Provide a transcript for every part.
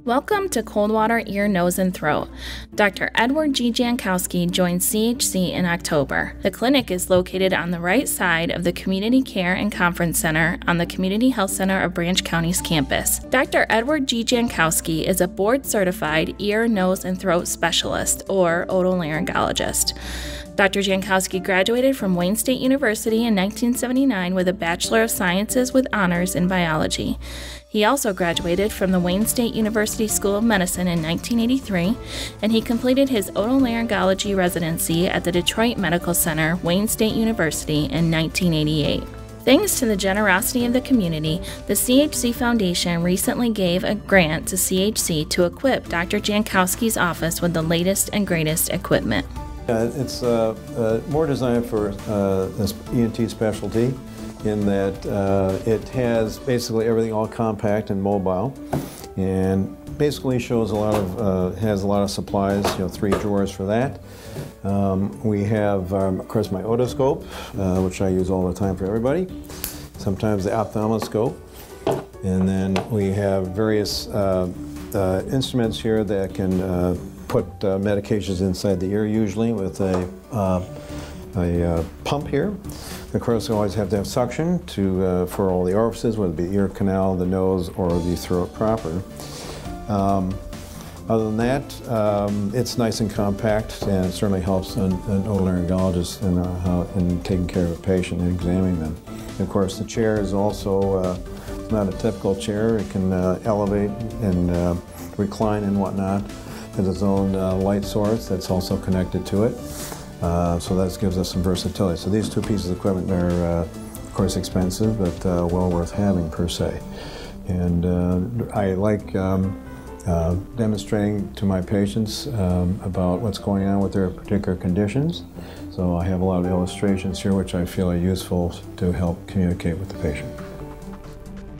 Welcome to Coldwater Ear, Nose, and Throat. Dr. Edward G. Jankowski joined CHC in October. The clinic is located on the right side of the Community Care and Conference Center on the Community Health Center of Branch County's campus. Dr. Edward G. Jankowski is a board-certified ear, nose, and throat specialist, or otolaryngologist. Dr. Jankowski graduated from Wayne State University in 1979 with a Bachelor of Sciences with honors in biology. He also graduated from the Wayne State University School of Medicine in 1983, and he completed his otolaryngology residency at the Detroit Medical Center, Wayne State University in 1988. Thanks to the generosity of the community, the CHC Foundation recently gave a grant to CHC to equip Dr. Jankowski's office with the latest and greatest equipment. It's more designed for this ENT specialty in that it has basically everything all compact and mobile, and basically shows has a lot of supplies. 3 drawers for that. We have, of course, my otoscope, which I use all the time for everybody. Sometimes the ophthalmoscope, and then we have various instruments here that can put medications inside the ear, usually with a pump here. Of course, we always have to have suction for all the orifices, whether it be the ear canal, the nose, or the throat proper. Other than that, it's nice and compact, and it certainly helps an otolaryngologist in taking care of a patient and examining them. And of course, the chair is also not a typical chair. It can elevate and recline and whatnot. It has its own light source that's also connected to it. So that gives us some versatility. So these 2 pieces of equipment are, of course, expensive, but well worth having per se. And I like demonstrating to my patients about what's going on with their particular conditions. So I have a lot of illustrations here which I feel are useful to help communicate with the patient.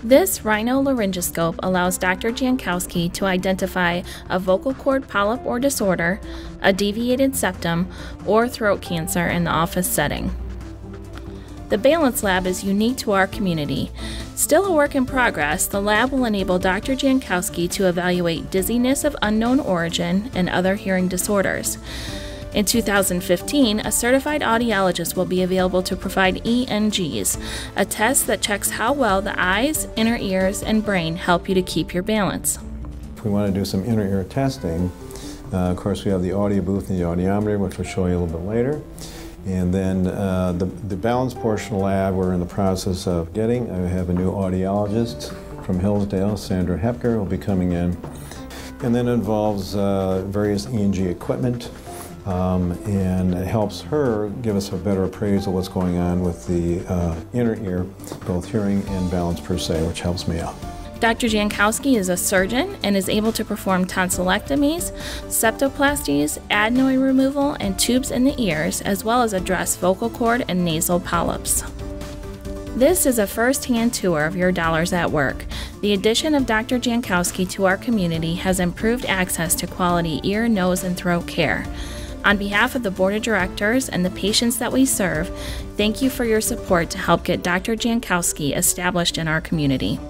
This rhinolaryngoscope allows Dr. Jankowski to identify a vocal cord polyp or disorder, a deviated septum, or throat cancer in the office setting. The Balance Lab is unique to our community. Still a work in progress, the lab will enable Dr. Jankowski to evaluate dizziness of unknown origin and other hearing disorders. In 2015, a certified audiologist will be available to provide ENGs, a test that checks how well the eyes, inner ears, and brain help you to keep your balance. If we want to do some inner ear testing, of course we have the audio booth and the audiometer, which we'll show you a little bit later. And then the balance portion of the lab we're in the process of getting. I have a new audiologist from Hillsdale, Sandra Hepker, will be coming in. And then it involves various ENG equipment. And it helps her give us a better appraisal of what's going on with the inner ear, both hearing and balance per se, which helps me out. Dr. Jankowski is a surgeon and is able to perform tonsillectomies, septoplasties, adenoid removal, and tubes in the ears, as well as address vocal cord and nasal polyps. This is a first-hand tour of your dollars at work. The addition of Dr. Jankowski to our community has improved access to quality ear, nose, and throat care. On behalf of the Board of Directors and the patients that we serve, thank you for your support to help get Dr. Jankowski established in our community.